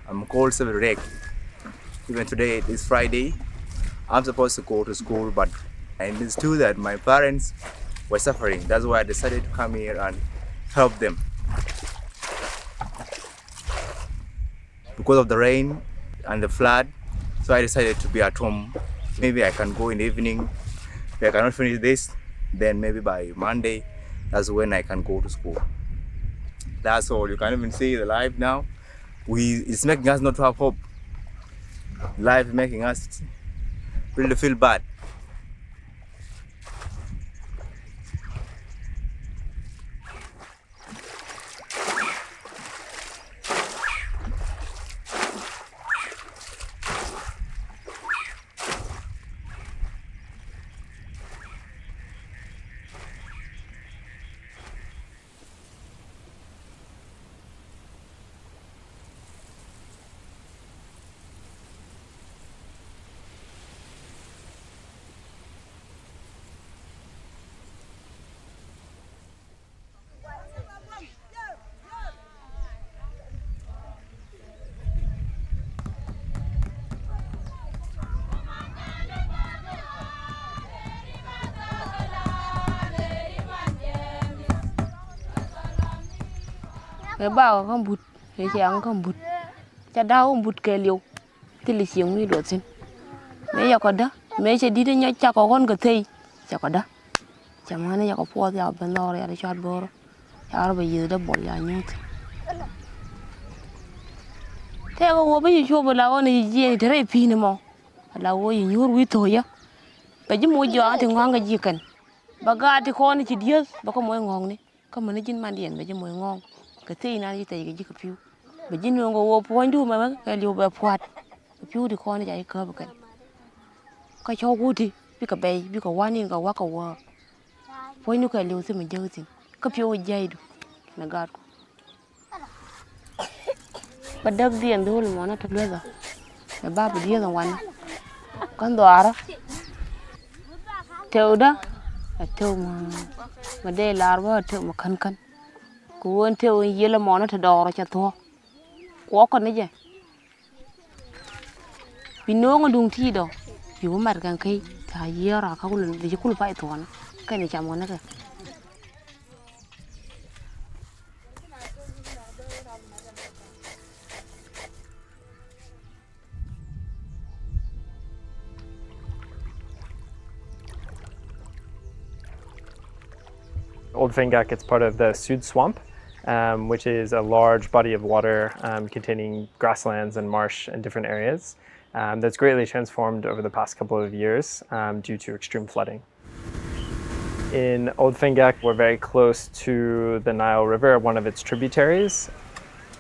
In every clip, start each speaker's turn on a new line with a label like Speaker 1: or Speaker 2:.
Speaker 1: I'm called every day. Even today is Friday. I'm supposed to go to school, but I understood that my parents were suffering. That's why I decided to come here and help them. Because of the rain and the flood, so I decided to be at home. Maybe I can go in the evening. If I cannot finish this, then maybe by Monday, that's when I can go to school. That's all. You can even see the life now. It's making us not to have hope. Life is making us really feel bad.
Speaker 2: Cái bao không bụt, cái chàng không bụt, cha đau không bụt cái liều, thì lịch sử mới được xin. Mấy giờ còn đó, mấy giờ đi đến nhà cha có con cái thi, cha có đó, cha mà này có phụ thì ở bên đó rồi, cha bor, cha bây giờ đã bỏ lại nhung. Thế có bây giờ chua bờ lao này gì thế này phi nữa mà, lao gì nhur quý thôi á, bây giờ mua gió thì ngon cái gì cần, baga thì con thì điếc, baga mua ngon này, có mà nó chín man điện bây giờ mua ngon. Cái thi này thì cái gì cái phiếu, bây giờ nó có point đủ mà cái liều bè quạt, phiếu thì con nó chạy cơ bực cái cháu cũ thì biết cái bè, biết cái quan nên cái quá cái quá, point nó cái liều thì mình chơi gì, cái phiếu dây được, là gạt, bắt được tiền thôi là nó thật luôn rồi, là ba bữa đi rồi quan, con đỏ đó, theo đó, theo mà đây là bao theo mà khăn khăn. Cuốn theo gì là món nó thật đỏ cho thua, quá con đấy chứ, vì nó ngon đúng thì đâu, dù mà cái cây, thà gì ra không lần thì cũng phải thua nó, cái này chả món nó kìa.
Speaker 3: Old Fangak, it's part of the Sud swamp, which is a large body of water containing grasslands and marsh in different areas that's greatly transformed over the past couple of years due to extreme flooding. In Old Fangak, we're very close to the Nile River, one of its tributaries.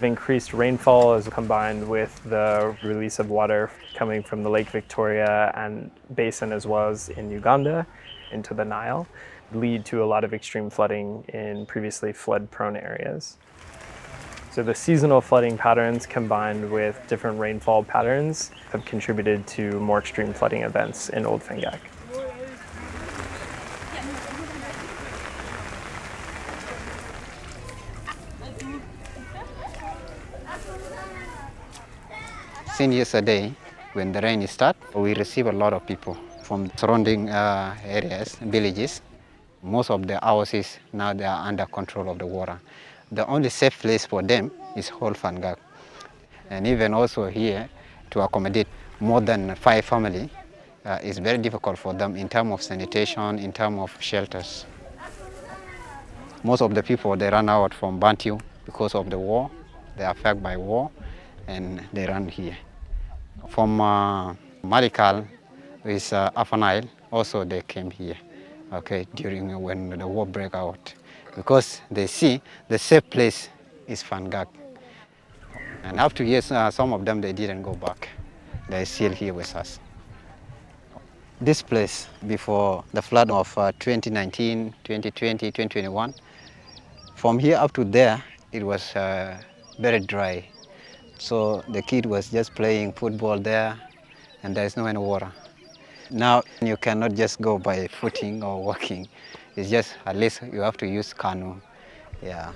Speaker 3: Increased rainfall is combined with the release of water coming from the Lake Victoria and basin as well as in Uganda into the Nile, lead to a lot of extreme flooding in previously flood-prone areas. So the seasonal flooding patterns combined with different rainfall patterns have contributed to more extreme flooding events in Old Fangak.
Speaker 4: Since yesterday, when the rain started, we receive a lot of people from surrounding areas, villages. Most of the houses now they are under control of the water. The only safe place for them is Old Fangak. And even also here, to accommodate more than 5 families, it's very difficult for them in terms of sanitation, in terms of shelters. Most of the people, they run out from Bantu because of the war. They are affected by war, and they run here. From Malikal, with Afanile, also they came here. Okay, during when the war broke out, because they see the safe place is Fangak. And up to years, some of them, they didn't go back. They're still here with us. This place, before the flood of 2019, 2020, 2021, from here up to there, it was very dry. So the kid was just playing football there, and there's no any water. Now you cannot just go by footing or walking. It's just at least you have to use canoe. Yeah.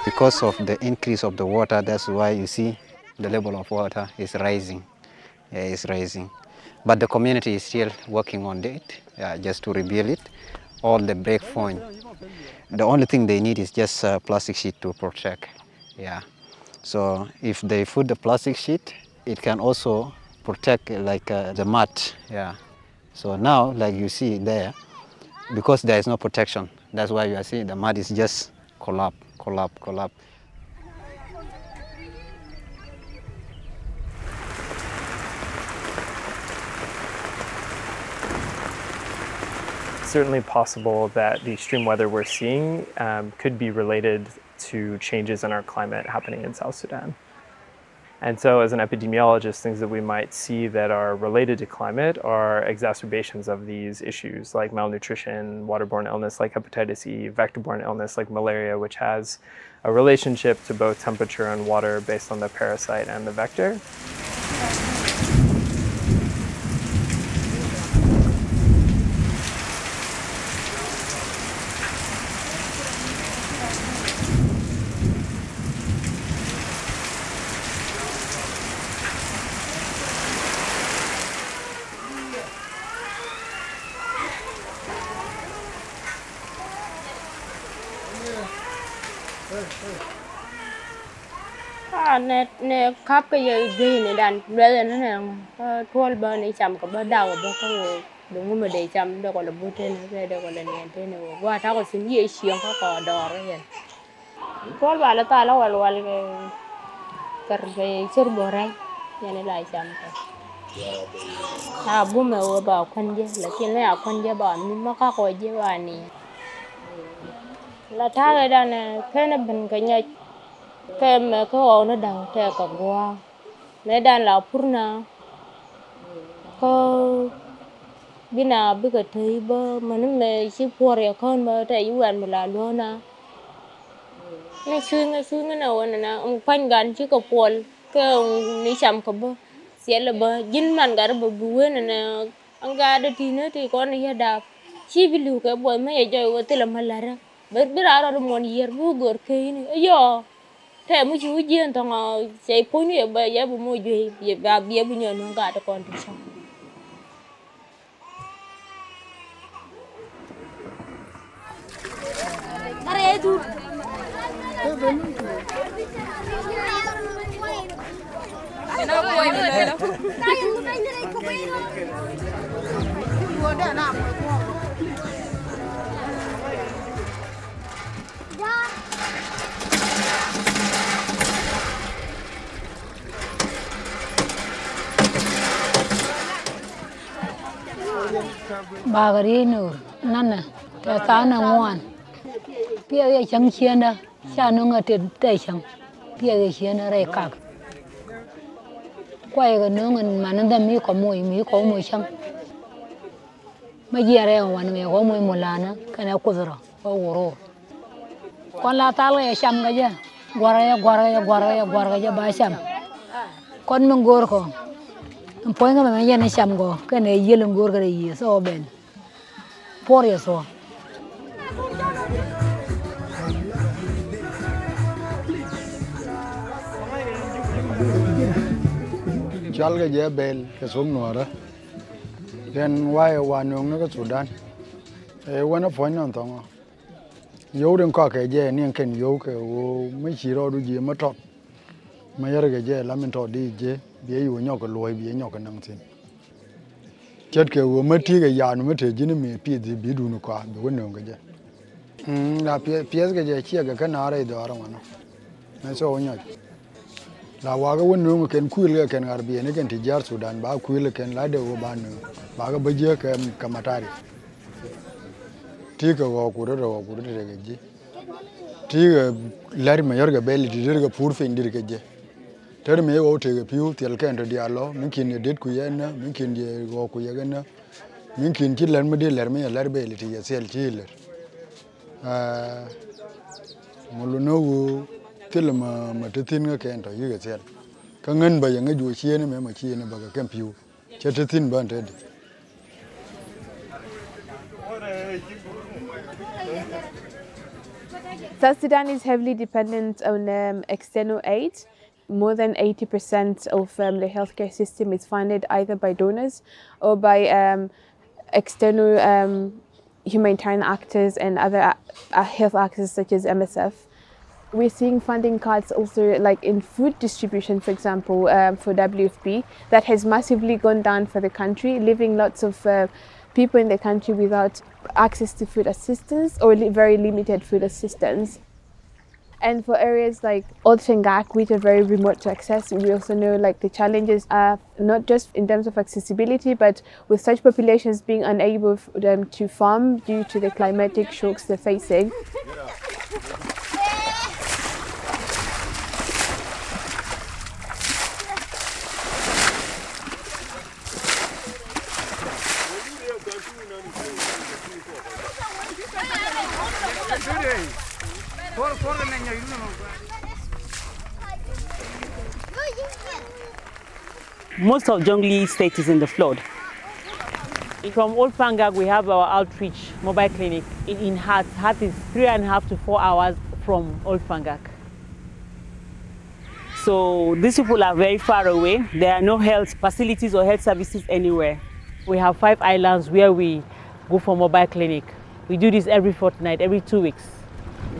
Speaker 4: Because of the increase of the water, that's why you see the level of water is rising. Yeah, it's rising. But the community is still working on it, just to rebuild it. All the break point. The only thing they need is just a plastic sheet to protect. Yeah. So if they put the plastic sheet, it can also protect like the mud. Yeah. So now, like you see there, because there is no protection, that's why you are seeing the mud is just collapse.
Speaker 3: Certainly possible that the extreme weather we're seeing could be related to changes in our climate happening in South Sudan. And so as an epidemiologist, things that we might see that are related to climate are exacerbations of these issues like malnutrition, waterborne illness like hepatitis E, vector-borne illness like malaria, which has a relationship to both temperature and water based on the parasite and the vector.
Speaker 2: Ne khắp cái gì này đàn bây giờ nó là thua bờ này chậm cả bờ đầu bờ cái người đúng mà để chậm đâu còn là bút trên này đâu còn là nền trên này qua tháo cái xin gì xiên có cỏ đỏ rồi vậy thua bờ là ta lâu rồi cái cái sườn bờ này này lại chậm bố mẹ bảo con gì là chuyện này con gì bảo mình mà các con gì bảo này là tháo cái đàn này cái nó bên cái nhà cái mà cái ô nó đầu theo cả qua mấy đàn là purna có bên nào biết cái thấy bơ mà nó mày chỉ qua rồi con mà tại yêu anh mà là luôn à ngay xưa cái nào nè ông phanh gan chỉ có buồn cái ông đi chăm có bơ sẽ là bơ dính man cả bơ bùa nè ông gà đó thì nữa thì con này đạp chỉ biết lưu cái buồn mấy giờ tôi tới làm là ra biết ra rồi muốn gì bùa gọt cái này giờ thế mới chú ý thằng chạy phối này bây giờ bố mua gì và bia bây giờ nó cả cho con thì sao
Speaker 5: Bagarino, nana, tatana ngoan. Pia chang chienda, chanunga te chang. Pia chienda re kak. Quay cái nướng mình mà nó đâm mi có mùi chăng. Mấy giờ đây mà nó có mùi là nó cái nào cũng rồi, có goro. Con la tao cái chăm cái gì, guara cái ba chăm. Con mình gor ko. Poi cái mà giờ nó chăm ko, cái này giờ lưng gor cái gì, so ben. Por so.
Speaker 6: Chal cái dễ bel cái xuống nọ đó, then why wanong nó cái Sudan, nó phơi nó tông, dấu đừng có cái dễ niang ken dấu cái mấy chỉ rồi đôi gì mà trọt, mà giờ cái dễ làm mình trọt đi dễ, bây giờ nhau cái lôi bây nhau cái năng xin, chết cái mấy thi cái già nó mấy thi chỉ nó mình pi thì bị đủ nó qua, bị quên nong cái dễ, là pi cái dễ chia cái nào đấy đó rồi mà nó số nhau. La waga wonu mo ken kuile ken garbi ne ken tijar Sudan ba kuile ken la de wo ban ba ga baje ken kamatari tiga wo kuro de geji tiga lari ma yorga beli dirga purfe ndirga je tere me wo tege piu tel ken de dialo min kin ne det ku yena min kin de wo ku yegena min kin ti lar me de lar me lar beli ti yesel tiler mulu no wo tilma matatin ga ken to yiga sel ka ngan ba yanga ju chi ne me ma chi ne ba ga kan piu che tatin ban te
Speaker 7: South Sudan is heavily dependent on external aid. More than 80% of the healthcare system is funded either by donors or by external humanitarian actors and other health actors such as MSF. We're seeing funding cuts also like in food distribution, for example, for WFP, that has massively gone down for the country, leaving lots of people in the country without access to food assistance or very limited food assistance. And for areas like Old Fangak, which are very remote to access, we also know like the challenges are not just in terms of accessibility, but with such populations being unable for them to farm due to the climatic shocks they're facing.
Speaker 8: Most of Jonglei state is in the flood. From Old Fangak, we have our outreach mobile clinic in Hat. Hat is 3.5 to 4 hours from Old Fangak. So these people are very far away. There are no health facilities or health services anywhere. We have 5 islands where we go for mobile clinic. We do this every fortnight, every 2 weeks.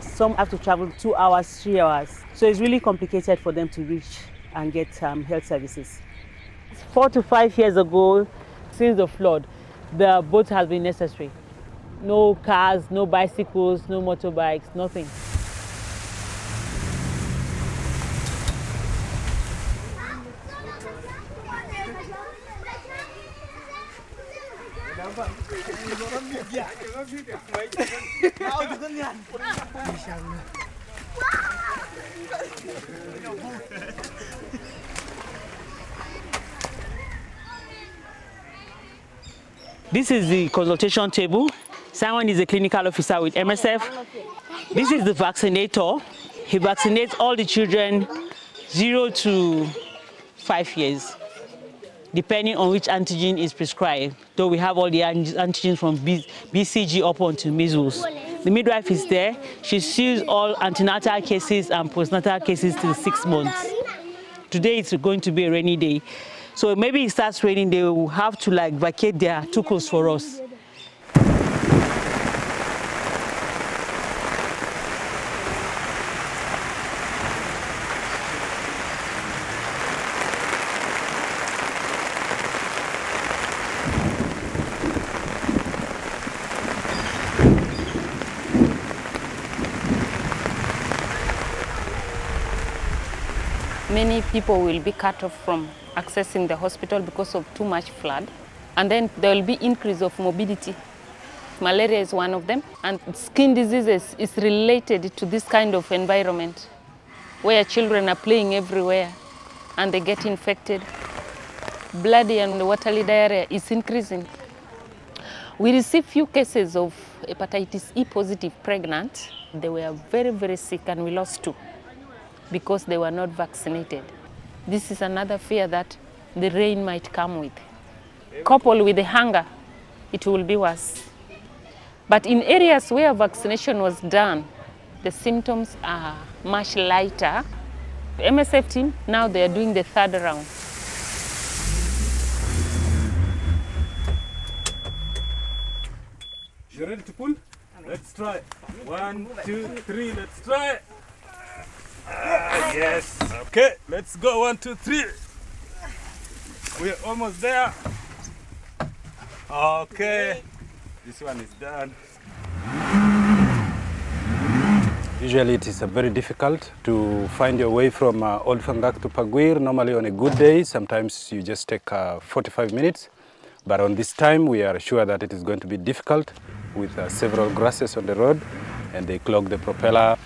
Speaker 8: Some have to travel 2 hours, 3 hours. So it's really complicated for them to reach and get health services. 4 to 5 years ago, since the flood, the boat has been necessary. No cars, no bicycles, no motorbikes, nothing. This is the consultation table. Simon is a clinical officer with MSF. This is the vaccinator. He vaccinates all the children 0 to 5 years, depending on which antigen is prescribed. Though we have all the antigens from BCG up onto measles. The midwife is there. She sees all antenatal cases and postnatal cases till 6 months. Today it's going to be a rainy day. So maybe it starts raining, they will have to like vacate their tukos for us.
Speaker 2: Many people will be cut off from accessing the hospital because of too much flood. And then there will be increase of morbidity. Malaria is one of them. And skin diseases is related to this kind of environment where children are playing everywhere and they get infected. Bloody and watery diarrhea is increasing. We received few cases of hepatitis E positive pregnant. They were very, very sick and we lost 2 because they were not vaccinated. This is another fear that the rain might come with. Coupled with the hunger, it will be worse. But in areas where vaccination was done, the symptoms are much lighter. The MSF team, now they are doing the 3rd round.
Speaker 9: You ready to pull? Let's try. 1, 2, 3, let's try. Yes. Okay, let's go. 1, 2, 3. We're almost there. Okay. This one is done.
Speaker 10: Usually it is very difficult to find your way from Old Fangak to Paguir. Normally on a good day, sometimes you just take 45 minutes. But on this time, we are sure that it is going to be difficult with several grasses on the road and they clog the propeller.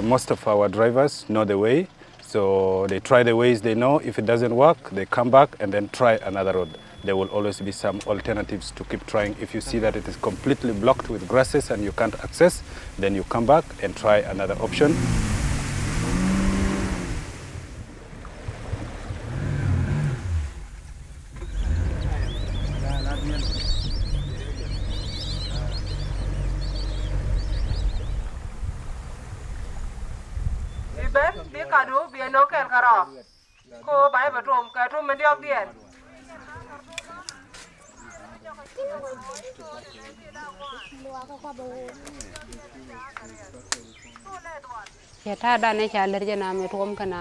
Speaker 10: Most of our drivers know the way, so they try the ways they know. If it doesn't work, they come back and then try another road. There will always be some alternatives to keep trying. If you see that it is completely blocked with grasses and you can't access, then you come back and try another option.
Speaker 11: ben bi kadu bi no ken karo ko bai ba tom ka tom men yok dien
Speaker 12: ya ta da ne cha ler jana me tom kana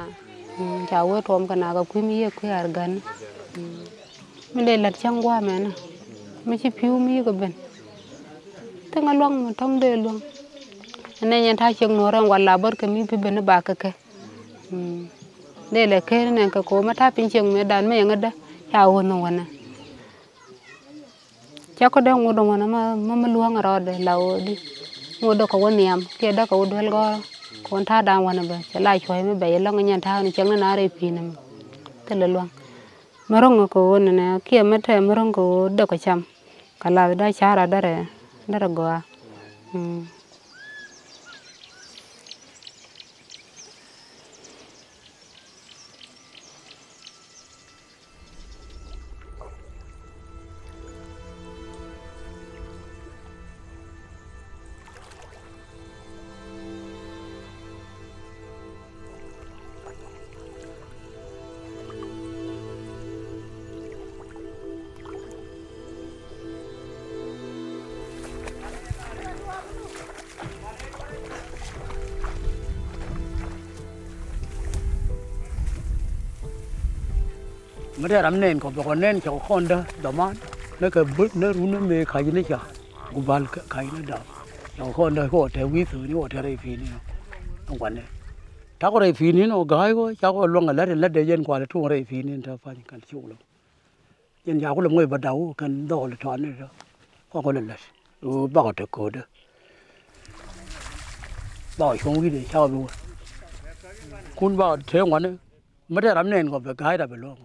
Speaker 12: cha we tom kana ga ku mi ye ku ar gan mi le lat changwa me na mi chi piu mi ga ben ta ngalong mo tong de long ne nyen ta cheng no ran wala bar ka mi bi ben ba ka ke le le ke ne ka ko ma ta pin cheng me dan me ngada cha wo no wana cha ko de ngo do wana ma luang ro de la o di ngo do ko woniam ke da ko dol go kon ta dan wana ba cha lai choi me ba ye long nyen ta ni cheng na re pi ne te le luang marong ko wona na ke me te marong ko do ko cham kala da cha ra da re go
Speaker 13: mới đây làm nên có nên cho con đó đỏ mát nó cái bứt nó rú nó mê khai nó chả cũng vào khai nó đỏ cho con đó có thể quý thứ nó có thể phi nó không quan này cháu có phi nó gái quá cháu có luôn là lát để dân qua là thu phi nên cho phải cần chịu lắm dân giàu có là người bắt đầu cần đo là chọn này đó có lần là bảo được cố đó bảo xuống cái để sao luôn kun bảo thế ngoan đấy mới đây làm nên có phải gái đã phải luôn